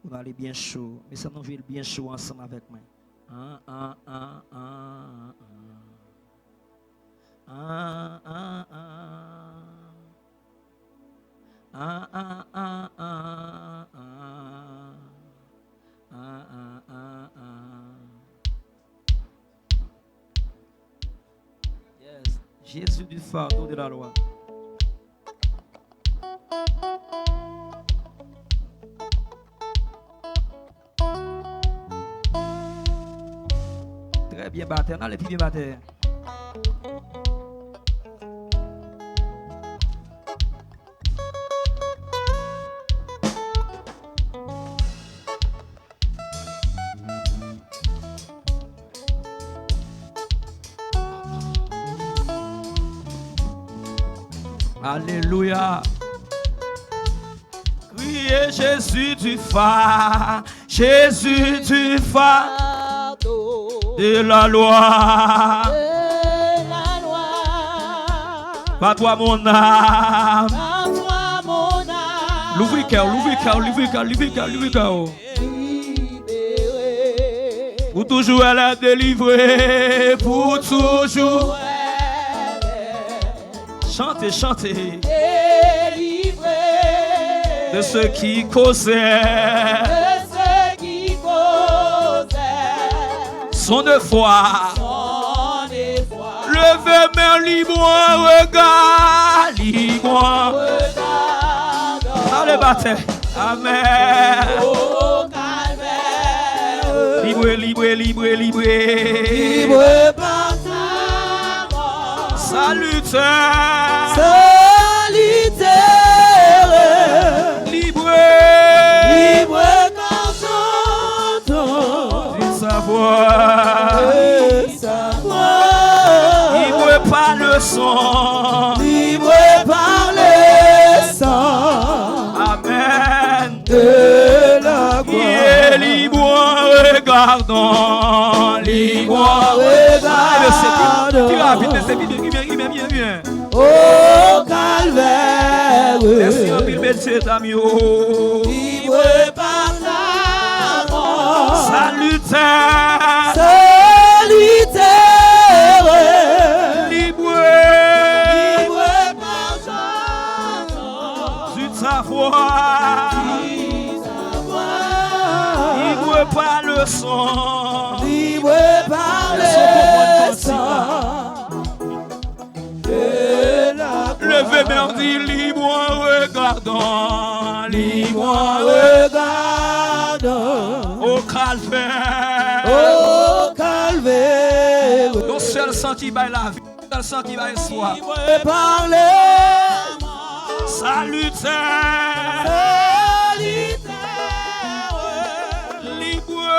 On va aller bien chaud. Mais ça nous vient bien chaud ensemble avec moi. Ah, ah, ah, ah, ah. Ah, ah, ah. Ah, ah, ah, ah, ah. Ah, ah, ah, ah. Yes. Jésus du fardeau de la loi. Très bien, batteur. Allez, puis bien, batteur. Alléluia. Criez Jésus du phare, Jésus du phare de la loi. Pas toi mon âme. L'ouvre cœur, l'ouvre cœur, l'ouvre cœur, l'ouvre cœur, l'ouvre cœur. Pour toujours elle est délivrée, pour toujours. Chantez, chantez. Délivré de ceux qui causaient, son de foi. Levez main libre, regard libre. Allez, battez. Amen. Libre, libre, libre, libre. Libre par ta mort. Salutaire. Salutaire. Libre. Libre par son nom. Du savoir. Du savoir. Libre par le sang. Libre par le sang. Amen. De la gloire. Et libre regardons. Libre regardons. Tu rapide, c'est bien. Au calvaire. Merci en pile, c'est amis. Libre par ta mort. Salutaire. Salutaire. Libre. Libre par ta mort. Du savoir. Libre par le sang. Libre par le sang. Levez merci, libre regardons, libre regardons au calvaire, au calvaire. Le seul sang qui baille la vie, le seul sang qui baille soi. Libre par le mort. Salutaire, salutaire. Libre,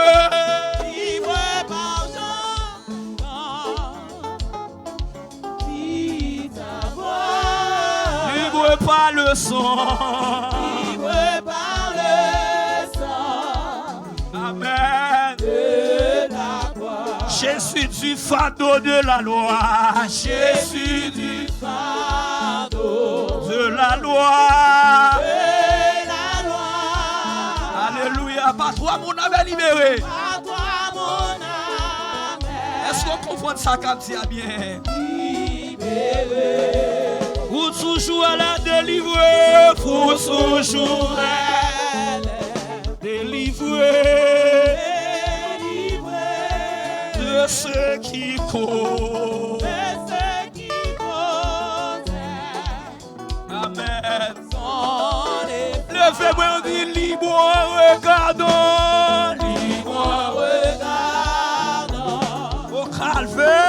libre par par le sang. Libre par le sang. Amen. De la gloire. Jésus du fardeau de la loi. Jésus du fardeau de la loi. De la loi. Alléluia. Par toi, mon âme est libérée. Par toi, mon âme. Est-ce qu'on comprend ça quand tu as bien? Libéré. Pour toujours elle est délivrée, pour toujours elle est délivrée, de ceux qui causent, amen. Levez-moi, on dit libre, regardons, libre, regardons, au calvaire.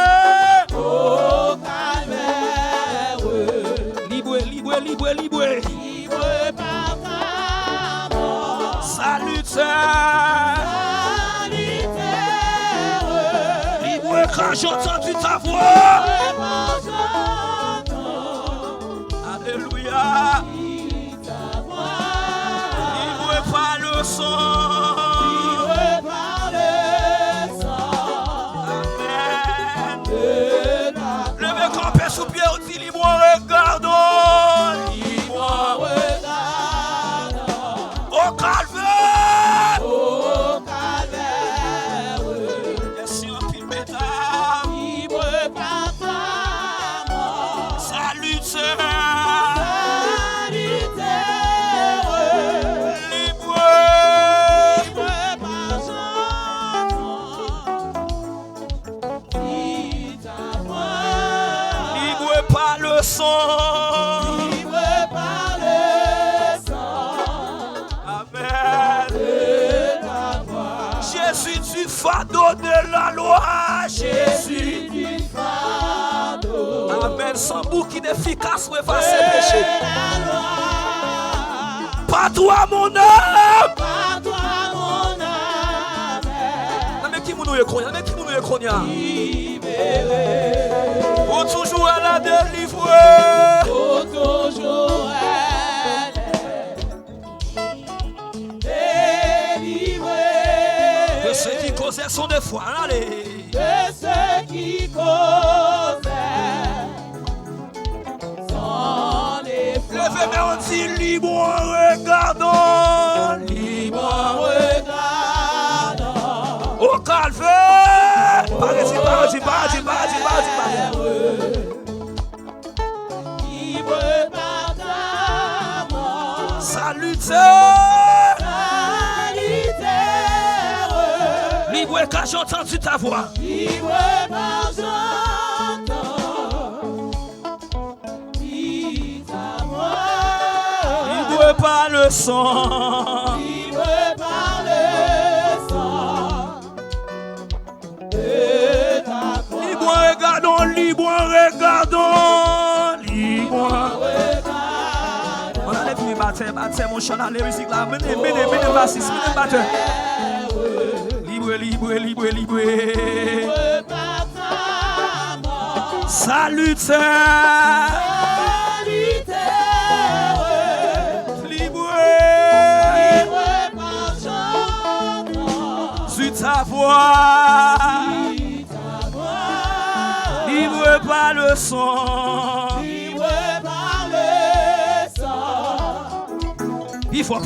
Libre par ta mort. Salutaire. Libre quand j'entends ta voix. Alléluia. Libre par le sang. Libre par le sang. Amen. Levez campé sous pied, on dit libre, regardons. Libre, regardons. Au calvaire. Jésus du fardeau de la loi. Jésus du fardeau. Amen. Sans bouquin efficace pour effacer le péché. Pas toi mon âme. Pas toi mon âme. Mais qui nous est connu? Mais qui nous est connu? Libéré. Pour toujours elle a délivré. Pour toujours elle est délivrée. De ceux qui causaient son de foi. Allez. De ceux qui causaient son effroi. Levez, mais on dit libre en regardant. Libre en regardant. Au calvaire. Parle-y. Libre par ta mort. Salutaire. Salutaire. Libre car j'ai entendu ta voix. Libre par j'entends. Ta voix. Libre par le sang. Libre par le sang. De ta croix. Libre en regardant. Libre en regardant. Libre en regardant. On a les filles battre mon chant dans les musiques là. Menez, bassiste, menez batteur. Libre. Libre par ta mort. Salutaire. Salutaire. Libre. Libre par j'entends. Sur ta voix. Ta voix. Libre par le sang. Libre par le sang. Il faut.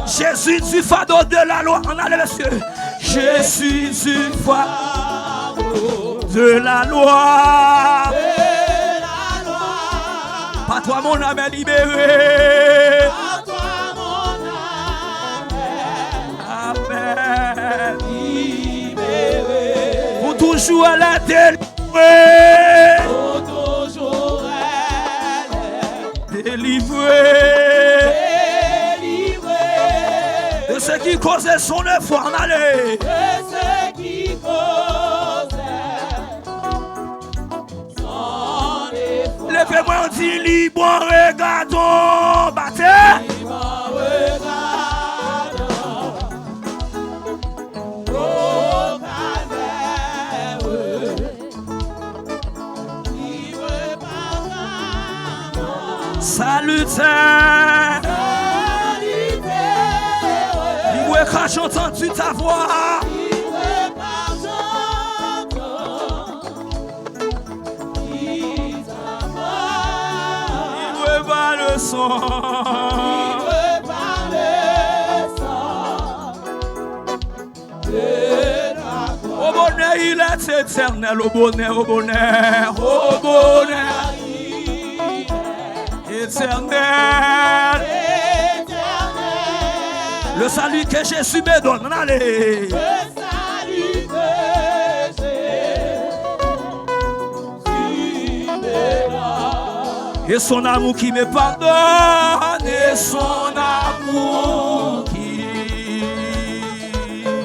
Jésus du fardeau de la loi. On a les messieurs. Jésus du fardeau de la loi. Pas toi mon âme est libérée. Par toi mon âme Amen. libérée. Pour toujours elle est délivrée. Pour toujours elle Délivrée. est délivrée. De ceux qui causaient son effort. On allait. De ceux qui causaient son effroi. Levez-moi, on dit libre en regardant. Battez. Libre en regardant au calvaire. Libre par ta mort. Salutaire. Salutaire. Libre quand j'ai entendu ta voix. Libre par j'entends. Ta voix. Libre par le sang. Libre par le sang de la croix. Au bonheur, il est éternel. Au bonheur. Éternel. Éternel. Le salut que Jésus me donne. Allez. Le salut que Jésus me donne. Et son amour qui me pardonne. Et son amour qui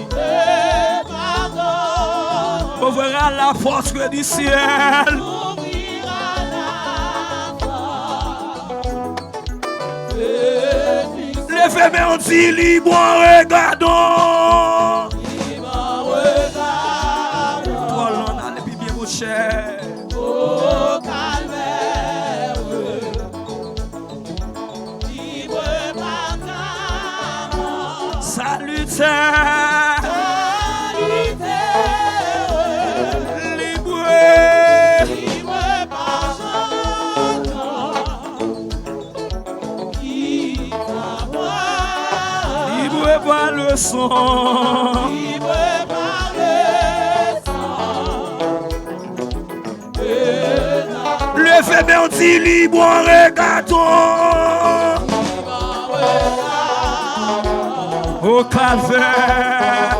Me pardonne. ouvrira la porte du ciel. Ouvrira la porte de Christ. Levez, mais on dit libre en regardant. Libre en regardant Oh là, on a les bien mon cher. au calvaire. Libre par ta mort. Salutaire. Salutaire. Libre. Libre par j'entends. Ta voix. Libre par le sang. Libre par le sang de la Levez, mais on dit libre en regardant. libre en regardant Au calvaire. au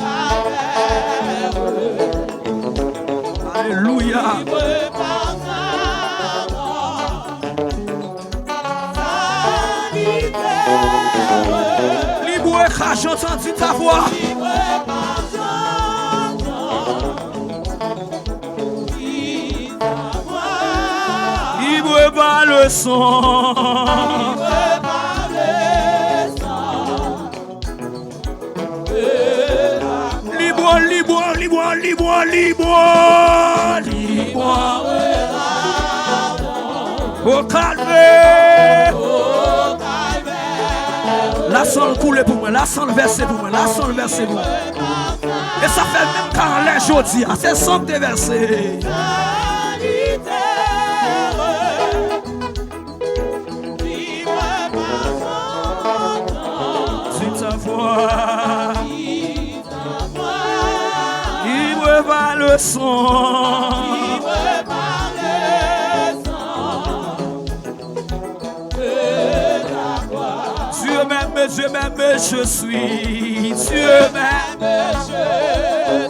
calvaire. Alléluia. Libre par ta mort. Salutaire. Libre. Libre car j'ai entendu ta voix. Libre par le sang. Libre, libre, libre, libre, libre, libre. Au calvaire. La sang coule pour moi, la sang versé pour moi, la sang versé pour moi. Et ça fait même quand les jeudi, c'est sang que tu versé. Si ta voix, libre par le sang. Dieu même je suis, Dieu même je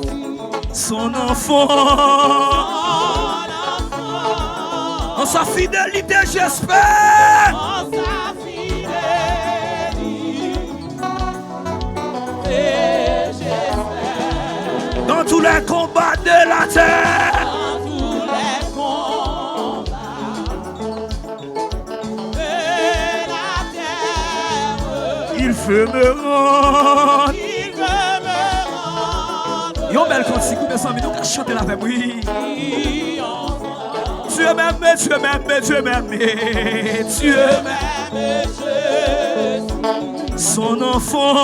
suis, son enfant. En sa fidélité j'espère. En sa fidélité j'espère. Dans tous les combats de la terre. Il veut me rendre. Il veut me rendre. Yon bel cantique, mes amis, nous allons chanter la paix, oui. Dieu m'aime, Dieu m'aime, Dieu m'aime, Dieu m'aime, son enfant.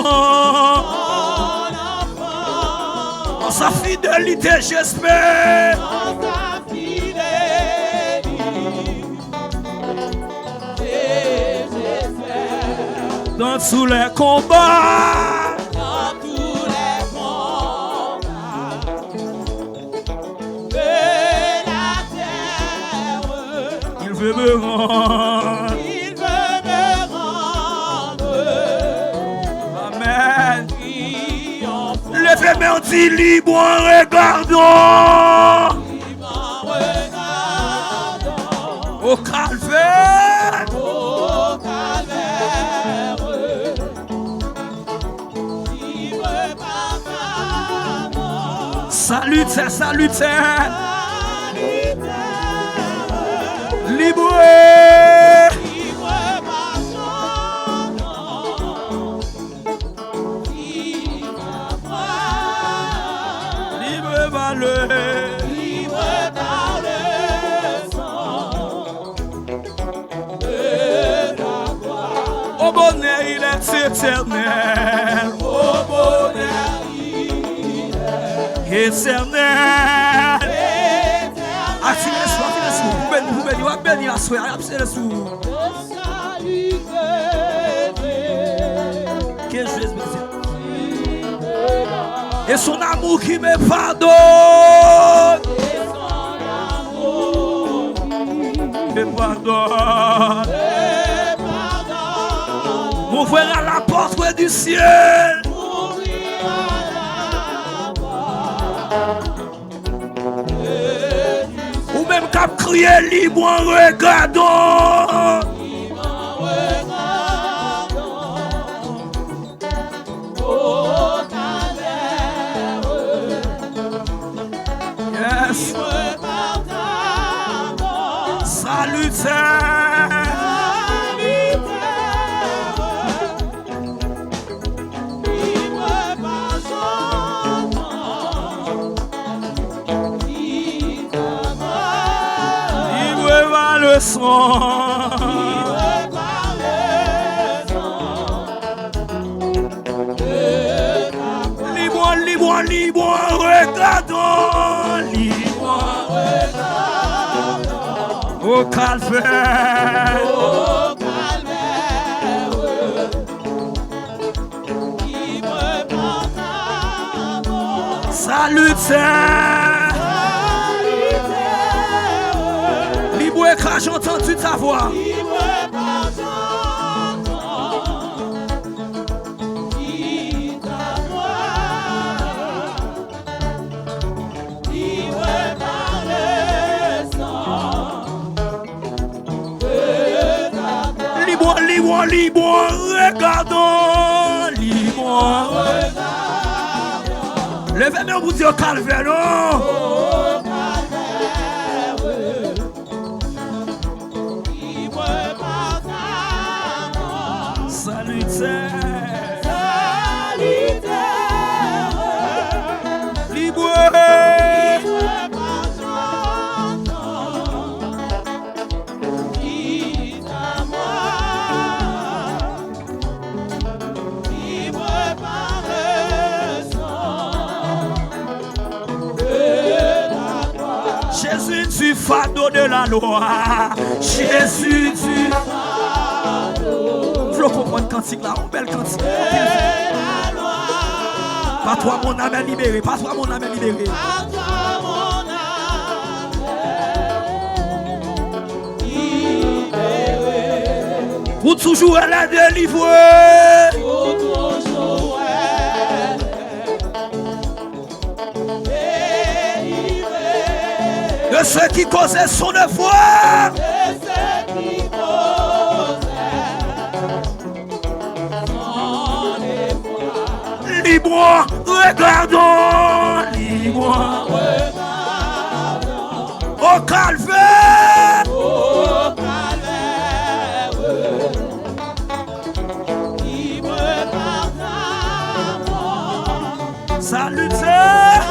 En sa fidélité, j'espère. En sa dans tous les combats, dans tous les combats de la terre, il veut me rendre, il veut me rendre. Amen. Levez-moi, on dit libre en regardant, au calvaire. Salutaire, salutaire, libre, libre par son nom, libre par le sang de la gloire. Au bonheur il est éternel, au bonheur éternel. Activez-le, vous bénissez la soirée, activez-le. Et son amour qui me pardonne. Me pardonne. M'ouvrira la porte du ciel. Ou même qu'à crier libre en regardant. Yes. Salutaire. Le sang, libre, libre, libre, regardons, libre, au calvaire, salutaire. Car j'ai entendu ta voix. Libre, libre, libre, regardons, libre. Levez mes pour dire calvaire, non? Salutaire. Jésus du fardeau de la loi. Jésus du fardeau. Faut comprendre cantique là, une belle cantique. Pas toi mon âme est libérée, pas toi mon âme est libérée. Pour toujours elle est délivrée. Pour toujours elle est délivrée. De ceux qui causaient son devoir. De ceux qui causaient son devoir. Libre, regardons. Libre, regardons. Au calvaire. Au salutaire,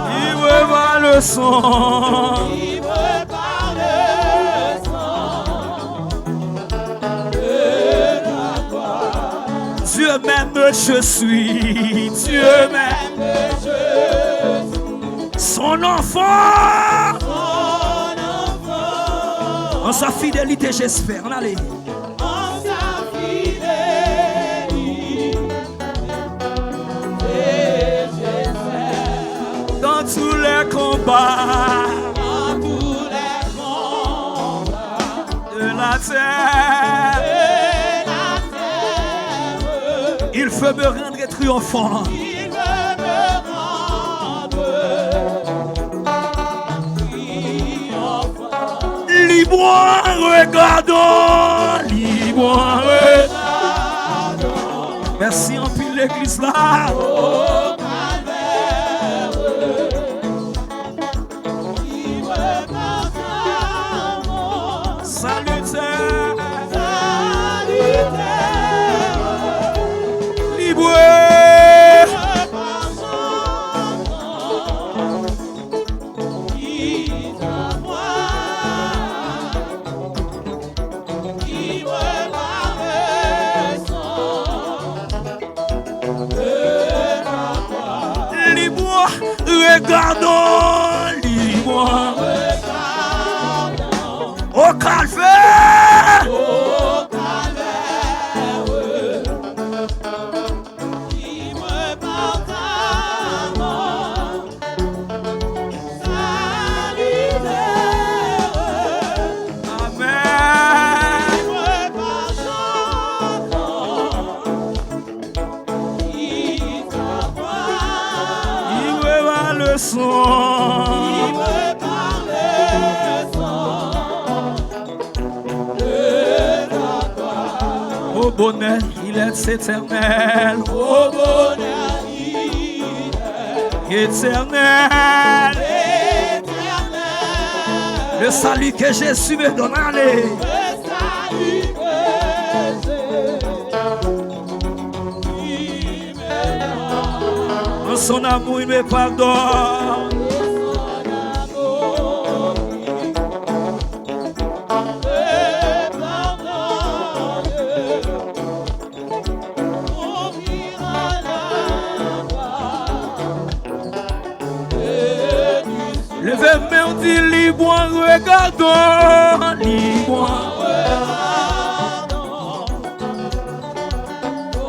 libre par le sang, libre par le sang de la gloire. Dieu même je suis, Dieu même je suis. Son enfant, en sa fidélité j'espère. On allait. En sa fidélité j'espère. Dans tous les combats, de la terre, il veut me rendre triomphant. Libre, regardons, libre, regardons. Merci en pile l'église là. Au calvaire, libre par ta mort. Salutaire, salutaire, libre. Regardons, libre, au calvaire, libre par ta mort, salutaire, amen, libre par ton le son, libre par le son de la gloire. Au bonheur, il est éternel. Au bonheur, il est éternel. Éternel. Le salut que Jésus me donne, allez. Le salut que Jésus me donne. En son amour, il me pardonne. Levez mes on dit libre, regardons, libre, regardons, au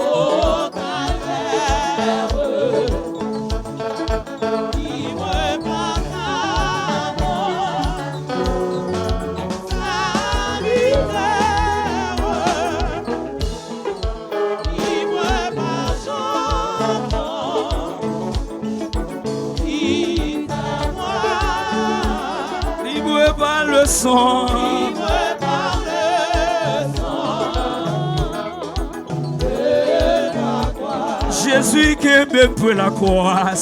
calvaire, libre par ta mort, salutaire, libre par son nom, libre. sang. Jésus qui me pour la croix.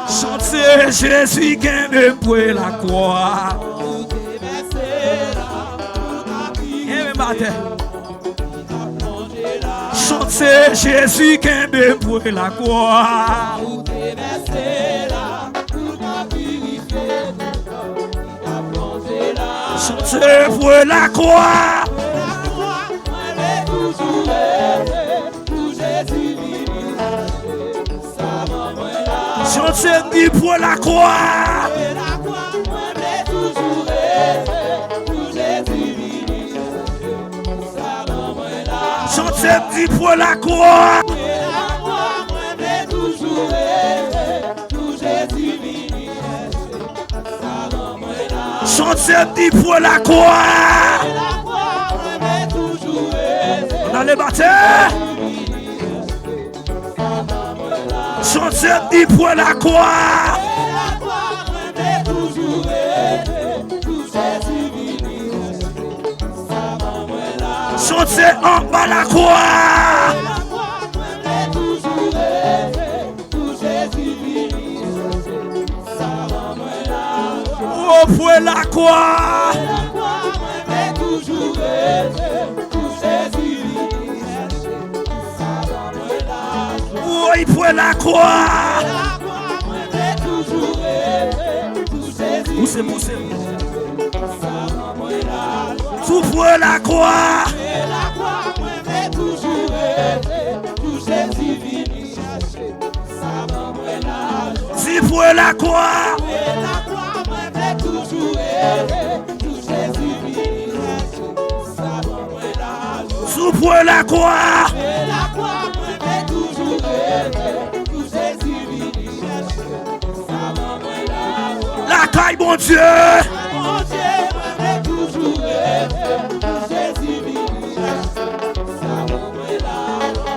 Chantez Jésus qui me pour la croix. Chantez Jésus qui me pour la croix. Chantez pour la croix. Chantez pour la croix. Chantez pour la croix. Chantez pour la croix. On a les batailles. Chantez pour la croix. Chantez en bas la croix. Oh, pour la croix. Oui, pour la croix. Poussez, poussez. Tout pour la croix. Si pour la croix. Sous pour la croix. La caille, mon Dieu.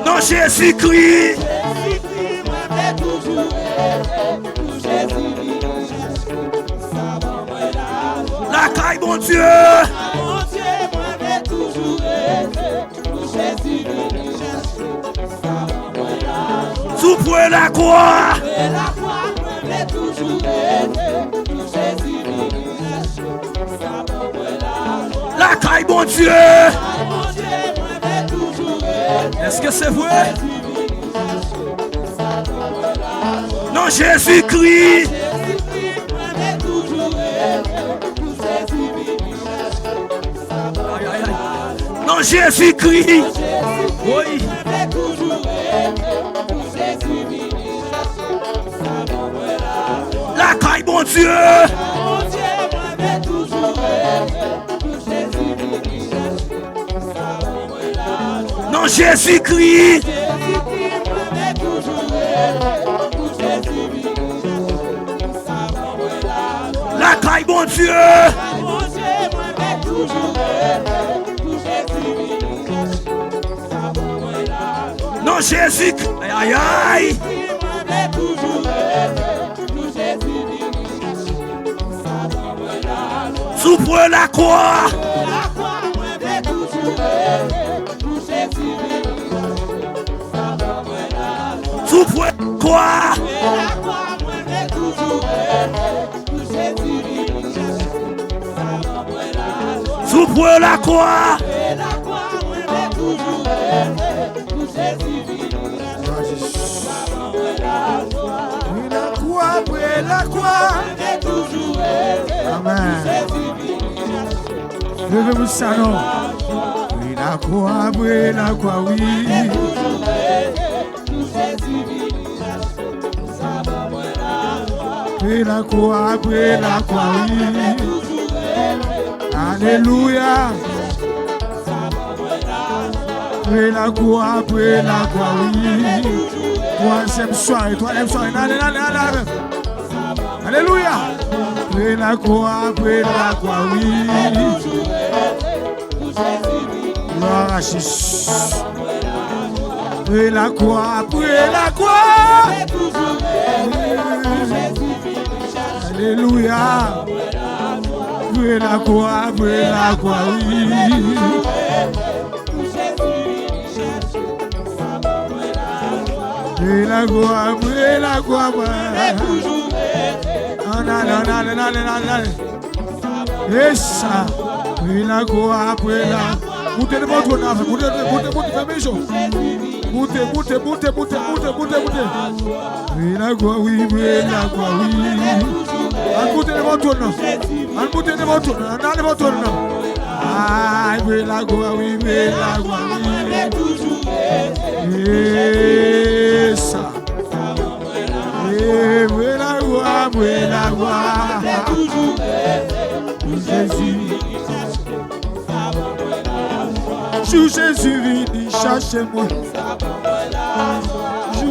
Non, Jésus-Christ. La caille, mon Dieu. Tout pour la croix. La caille, mon Dieu. Est-ce que c'est vrai? Non, Jésus-Christ. Non, Jésus-Christ. Oui. La caille, mon Dieu. Non, Jésus-Christ. La caille, mon Dieu. Non, Jésus. Aïe, aïe. Sous pour la croix. Sous pour la croix. Sous pour la croix. La croix. Amen. Levez-vous ça, non? Oui, la croix, oui. Oui, la croix, oui. Alléluia. Oui, la croix, oui. Troisième soirée, allez. Alléluia. Prie la croix, oui. Gloire à Jésus. Après la croix, après la croix. Alléluia. Après la croix, oui. Après la croix, et ça, après la croix, montez devant ton âme, montez, fais mes choses. Montez. Après la croix, oui. Montez devant ton âme. Montez devant ton âme. Ah, après la croix, oui. Et ça. Après la croix. Jésus vini chercher moi.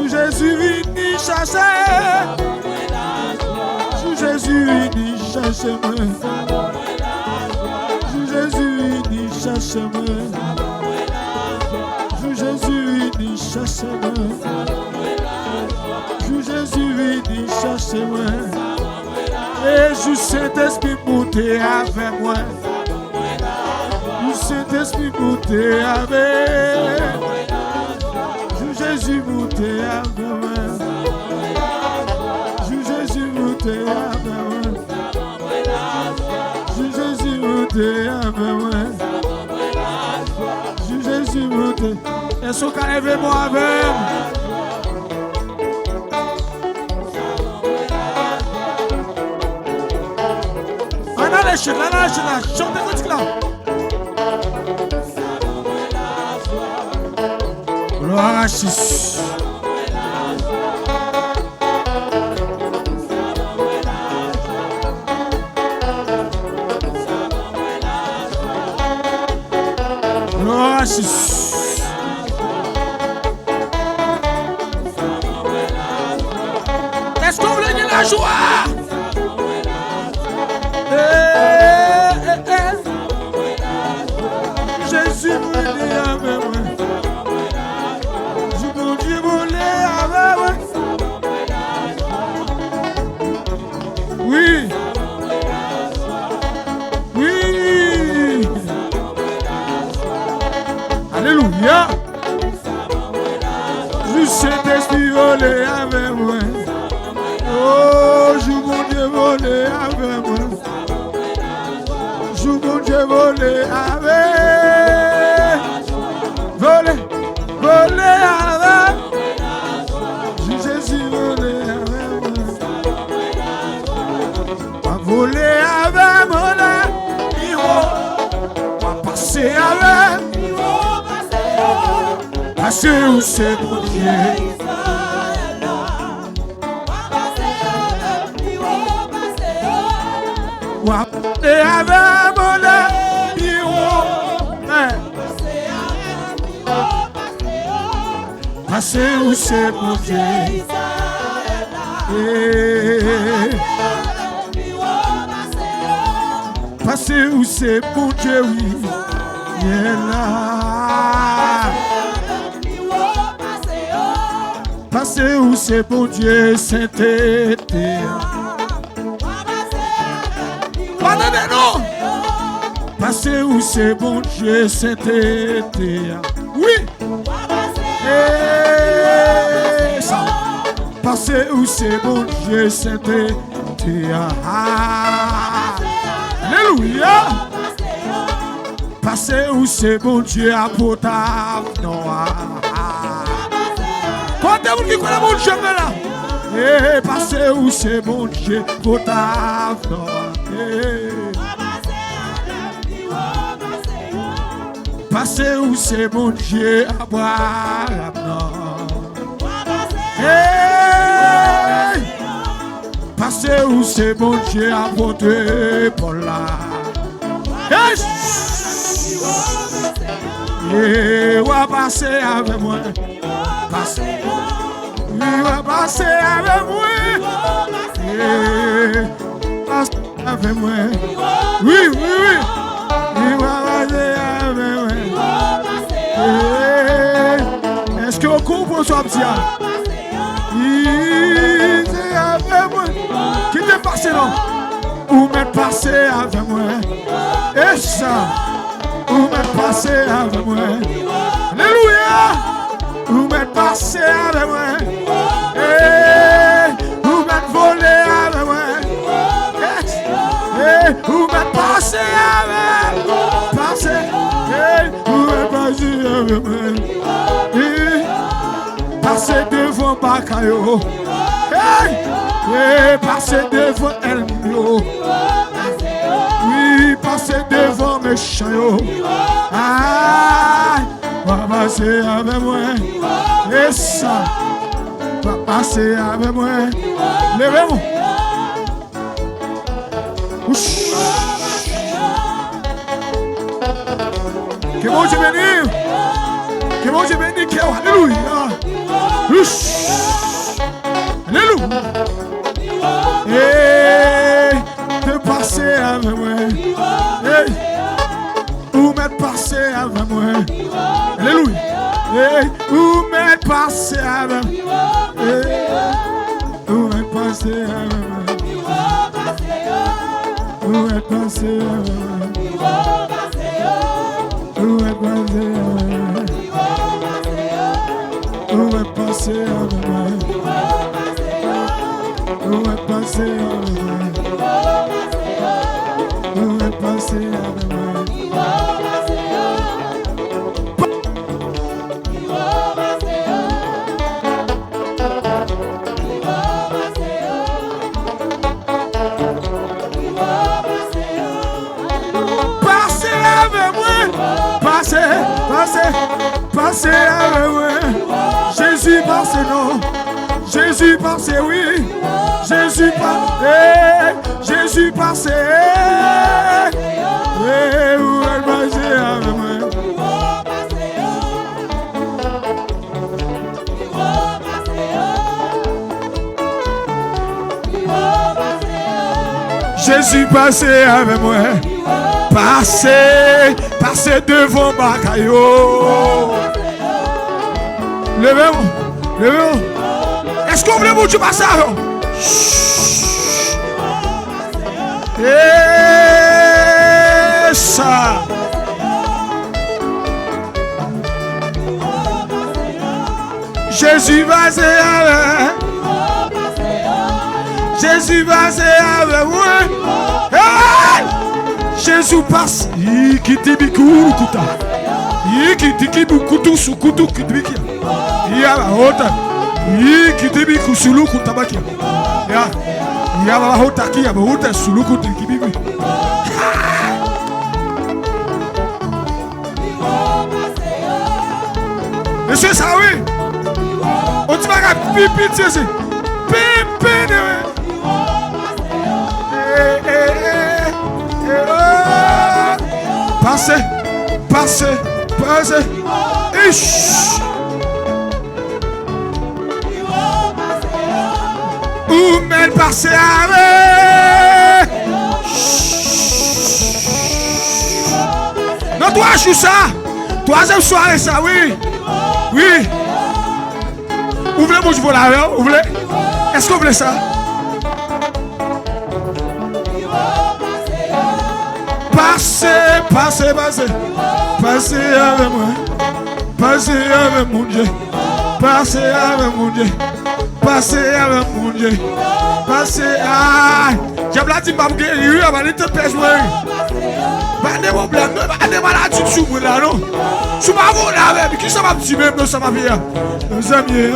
Jésus vini chercher. Jésus vini chercher moi. Jésus vini chercher moi. Jésus vini chercher moi. Jésus vini chercher moi. Et je Saint-Esprit monter avec moi. Saint-Esprit monter avec. Jésus monter avec moi. Jésus monter avec moi. Jésus monter avec moi. Jésus monter. Est-ce qu'on arrive moi avec? Allez, chantez comme ça. Gloire à Jésus. Gloire à Jésus. Est-ce qu'on veut gagner la joie? Jésus voulait avec moi. Mon Dieu voulait avec moi. Oui. Alléluia. Je Saint-Esprit voulait avec moi. Oh, je mon Dieu voulait avec moi. Je mon Dieu voulait avec. Voler avec. Jésus voler avec moi. Voler avec moi. Va passer avec. Passer où c'est mon Dieu. Va passer avec moi. Passer où c'est mon Dieu. Passer où c'est mon Dieu, oui. Il est là. Passer où c'est mon Dieu, sainteté. Pardonnez-nous. Passer où c'est mon Dieu, sainteté. Oui. Passer où c'est mon Dieu, sainteté. Alléluia. Passer où c'est mon Dieu, apotable. Quand vous connaissez mon Dieu là? Passer où c'est mon Dieu, potable. Passer où c'est mon Dieu, à boire. Passer où c'est mon Dieu, à porter pour là. Va passer avec moi. Il va passer avec moi. Passer avec moi. Oui. Il va passer avec moi. Est-ce que vous comprenez ça, petit? Il est avec moi. Qui t'est passé, non? Ou m'êtes passé avec moi. Et ça. Ou m'êtes passé avec moi. Alléluia. Ou m'êtes passé avec moi. Ou m'êtes volé avec moi. Ou m'êtes passé avec moi. Passé. Ou m'êtes passé avec moi. Passé devant Bakayo. Passé devant Elmio. Oui, passé devant méchant. Va passer avec moi. Et ça, va passer avec moi. Levez-moi. Que bon Dieu bénisse. Que bon Dieu bénisse. Alléluia. Alléluia. Et de passer avec moi. Ou m'être passé avec moi. Alléluia. Ou m'être passé avec moi. Ou m'être passé avec moi. Ou m'être passé avec moi. Ou m'être passé avec moi. Ou m'être passé avec moi. Où est passé avec moi? Où est passé avec moi? Passez avec moi. Passez avec moi. Jésus passé non. Jésus passé oui. Jésus passé. Jésus passé. Où est passé avec moi? Jésus passé avec moi. Passez devant Bakayo. Levez-vous. Est-ce qu'on voulait vous passer avant? Et ça. Jésus passé avec. Jésus passé avec moi. Jésus passe. Qui te bikou kuta. Qui te bikou sous kutu qui te bikia. Ya la hota. Qui te bikou sulu kuta bakia. Ya. Ya la hota qui ya hota sulu kuta qui bibi. Monsieur Saoui. On te va pipi tese. Pipi de. Passez. Où m'est passé avec? Non, toi, je suis ça. Troisième soirée, ça, oui. Ouvrez mon cheveu là, ouvrez. Est-ce que vous voulez ça? Passez avec moi. Passez avec mon Dieu. Passez avec mon Dieu. J'ai dit que je vais te pêcher. Des problèmes, des maladies sous moi là, non? Sous ma voix là, mais qui ça va petit même, ça va bien. Nos amis,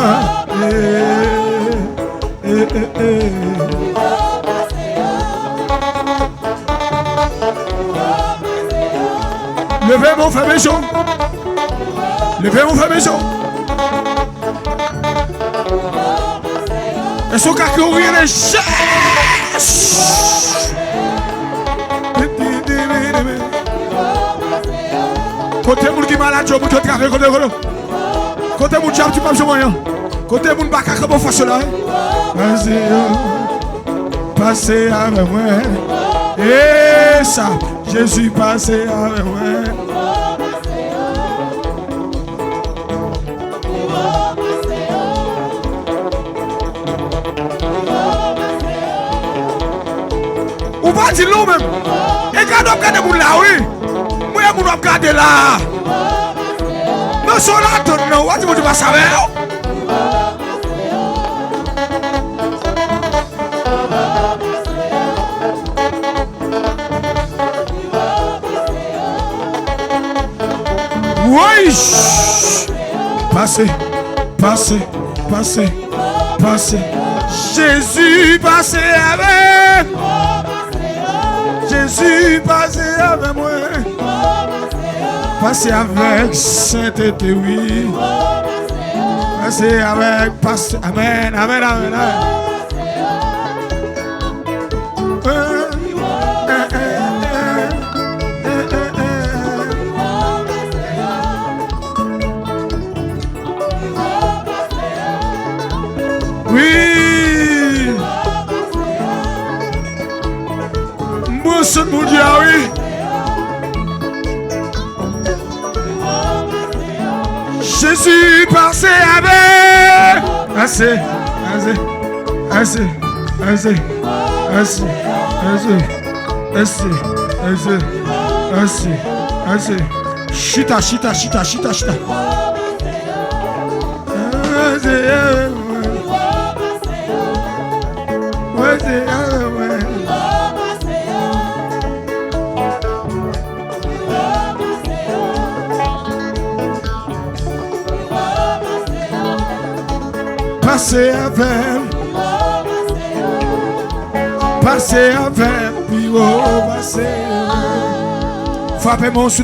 levez mon frère Méchon. Est-ce qu'on a courir les chaises? Côté moun qui malade, moun qui travaille, côté moun diable, tu pas besoin rien. Côté moun baka comme face là. Passez avec moi. Et ça, Jésus passé avec moi. dit nous-mêmes. Et quand on regarde pour là, oui. Moi, je vais regarder là. Mais sur la tonne, non, tu vas savoir. Oui. Passez, passez, passez, passez. Jésus passez avec. Jésus passez avec moi. Passez avec sainteté, oui. Passez avec, passez. Amen, amen, amen, amen. Oui. Moi, c'est mon Dieu, oui. Jésus passez avec. Assez, assez, assez, assez, assez, assez, assez, assez, assez. Chita, chita, chita, chita, chita. Passez avec, passez avec, puis oh, passez. Frappez mon sous